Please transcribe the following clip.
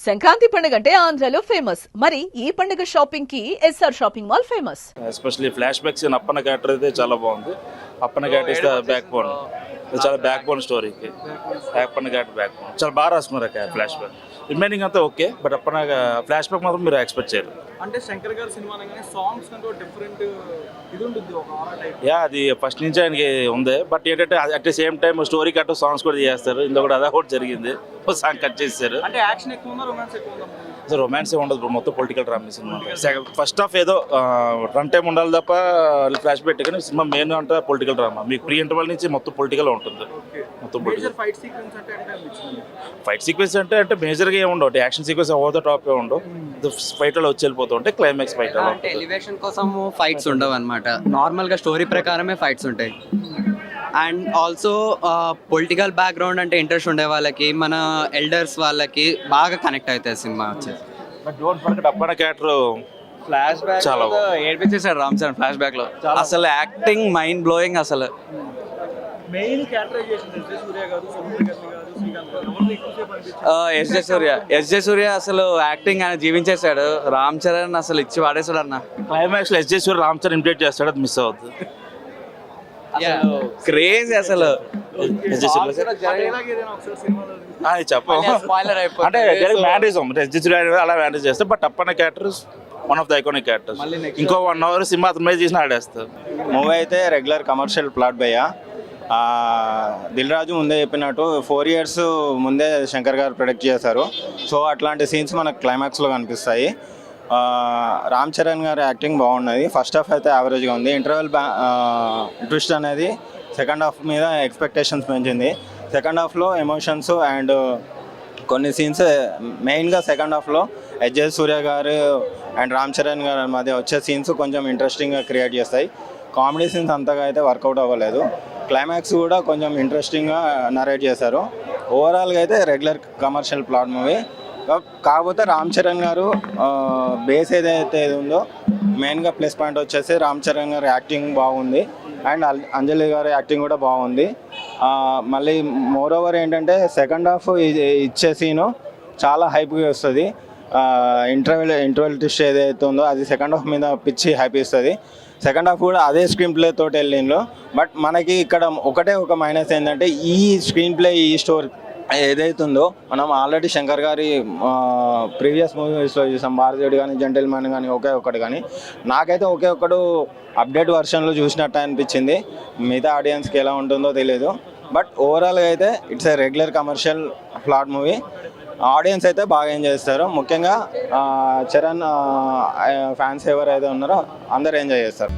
సంక్రాంతి పండుగ అంటే ఆంధ్రాలో ఫేమస్. మరి ఈ పండుగ షాపింగ్ కి SR shopping mall famous. Especially flashbacks Appanna character అయితే చాలా బాగుంది. Appanna character is the backbone, చాలా బ్యాక్ బోన్ స్టోరీకి. అప్పన్న క్యారెక్టర్ బ్యాక్ బోన్ చాలా బాగా రాసుకున్నారు ఫ్లాష్ బ్యాక్. రిమైనింగ్ అంతా okay, but Appanna flashback మాత్రం మీరు ఎక్స్పెక్ట్ చేయరు. అంటే శంకర్ గారి సినిమా అనగానే సాంగ్స్ కంటే డిఫరెంట్ ఇది ఉంటుంది, ఒక ఆరా టైప్. యా, అది ఫస్ట్ నుంచి ఆయనకి ఉంది. బట్ ఏంటంటే at the same time story cut songs కూడా చేస్తారు. ఇందులో కూడా అదే కూడా జరిగింది. సాంగ్ కట్ చేస్తారు. అంటే యాక్షన్ ఎక్కువ ఉందా, రొమాన్స్ ఎక్కువ ఉందా? అసలు రొమాన్స్ ఏ ఉండదు, మొత్తం పొలిటికల్ డ్రామా సినిమా. ఫస్ట్ హాఫ్ ఏదో రన్ టైం ఉండాలి తప్ప ఫ్లాష్ పెట్టుకుని సినిమా మెయిన్ అంటే పొలిటికల్ డ్రామా. మీకు ప్రీ ఇంటర్వల్ నుంచి మొత్తం పొలిటికల్ ఉంటుంది. మొత్తం పొలిటికల్ ఫైట్ సీక్వెన్స్ అంటే ఫైట్ సీక్వెన్స్ అంటే మేజర్గా ఏమి ఉండవు. Action sequence over the top ఏ ఉండవు. ఫైట్లో వచ్చి వెళ్ళిపోతూ ఉంటాయి. క్లైమాక్స్ ఫైట్ అంటే ఎలివేషన్ కోసం ఫైట్స్ ఉండవు అనమాట. నార్మల్గా స్టోరీ ప్రకారమే ఫైట్స్ ఉంటాయి. అండ్ ఆల్సో పొలిటికల్ బ్యాక్గ్రౌండ్ అంటే ఇంట్రెస్ట్ ఉండే వాళ్ళకి, మన ఎల్డర్స్ వాళ్ళకి బాగా కనెక్ట్ అవుతుంది సినిమా వచ్చేసి. But don't forget Appanna character flash back చాలా ఏడిపించేసాడు రామ్ చరణ్ ఫ్లాష్ బ్యాక్ లో. అసలు యాక్టింగ్ మైండ్ బ్లోయింగ్. అసలు మెయిన్ క్యారెక్టరైజేషన్ ఎస్జే సూర్య గారు, సముద్రకర్ణి గారు, శ్రీకాంత్ గారు ఎవరిని ఎక్కువసేపు అనిపించింది? ఎస్జే సూర్య అసలు యాక్టింగ్ ఆయన జీవించేశాడు. రామ్ చరణ్ అసలు ఇచ్చి వాడేశాడు అన్న. క్లైమాక్స్ లో ఎస్జే సూర్య రామ్ చరణ్ ఇమిటేట్ చేస్తాడు, అది మిస్ అవుతుంది. క్రేజ్ అసలు. డైలాగ్ ఏదైనా ఒకసారి సినిమాలో అంటే మ్యారేజం అలా మ్యారేజ్ చేస్తారు. But Appanna character one of the iconic characters. ఇంకో 1 hour సినిమా అతని మీద చేసిన ఆడేస్తారు. మూవీ అయితే రెగ్యులర్ కమర్షియల్ ప్లాట్ భయ్య. దిల్ రాజు ముందే చెప్పినట్టు 4 years ముందే శంకర్ గారు ప్రొడక్ట్ చేశారు. సో అట్లాంటి సీన్స్ మనకు క్లైమాక్స్లో కనిపిస్తాయి. రామ్ చరణ్ గారి యాక్టింగ్ బాగున్నది. ఫస్ట్ హాఫ్ అయితే యావరేజ్గా ఉంది. ఇంటర్వెల్ ట్విస్ట్ అనేది సెకండ్ హాఫ్ మీద ఎక్స్పెక్టేషన్స్ పెంచింది. సెకండ్ హాఫ్లో ఎమోషన్స్ అండ్ కొన్ని సీన్స్ మెయిన్గా సెకండ్ హాఫ్లో ఎస్జే సూర్య గారు అండ్ రామ్ చరణ్ గారి మధ్య వచ్చే సీన్స్ కొంచెం ఇంట్రెస్టింగ్గా క్రియేట్ చేస్తాయి. కామెడీ సీన్స్ అంతగా అయితే వర్కౌట్ అవ్వలేదు. క్లైమాక్స్ కూడా కొంచెం ఇంట్రెస్టింగ్గా నరేట్ చేశారు. ఓవరాల్గా అయితే రెగ్యులర్ కమర్షియల్ ప్లాట్ మూవీ. కాకపోతే రామ్ చరణ్ గారు బేస్ ఏదైతే ఉందో మెయిన్గా ప్లస్ పాయింట్ వచ్చేసి రామ్ చరణ్ గారి యాక్టింగ్ బాగుంది అండ్ అంజలి గారి యాక్టింగ్ కూడా బాగుంది. మళ్ళీ మోర్ ఓవర్ ఏంటంటే సెకండ్ హాఫ్ ఇచ్చే సీను చాలా హైప్గా వస్తుంది. ఇంటర్వెల్ ట్విస్ట్ ఏదైతే ఉందో అది సెకండ్ హాఫ్ మీద పిచ్చి హైప్ ఇస్తుంది. సెకండ్ హాఫ్ కూడా అదే స్క్రీన్ ప్లే తోటి వెళ్ళిందో. బట్ మనకి ఇక్కడ ఒక మైనస్ ఏంటంటే ఈ స్క్రీన్ ప్లే, ఈ స్టోరీ ఏదైతుందో మనం ఆల్రెడీ శంకర్ గారి ప్రీవియస్ మూవీస్లో చూసాం. భారతీయుడు కానీ, జెంటిల్మెన్ కానీ, ఒకే ఒక్కటి కానీ. నాకైతే ఒకే ఒక్కడు అప్డేట్ వర్షన్లో చూసినట్టు అనిపించింది. మిగతా ఆడియన్స్కి ఎలా ఉంటుందో తెలియదు. బట్ ఓవరాల్గా అయితే it's a regular commercial plot movie. Audience అయితే బాగా ఎంజాయ్ చేస్తారు. ముఖ్యంగా చరణ్ ఫ్యాన్స్ ఎవరైతే ఉన్నారో అందరూ ఎంజాయ్ చేస్తారు.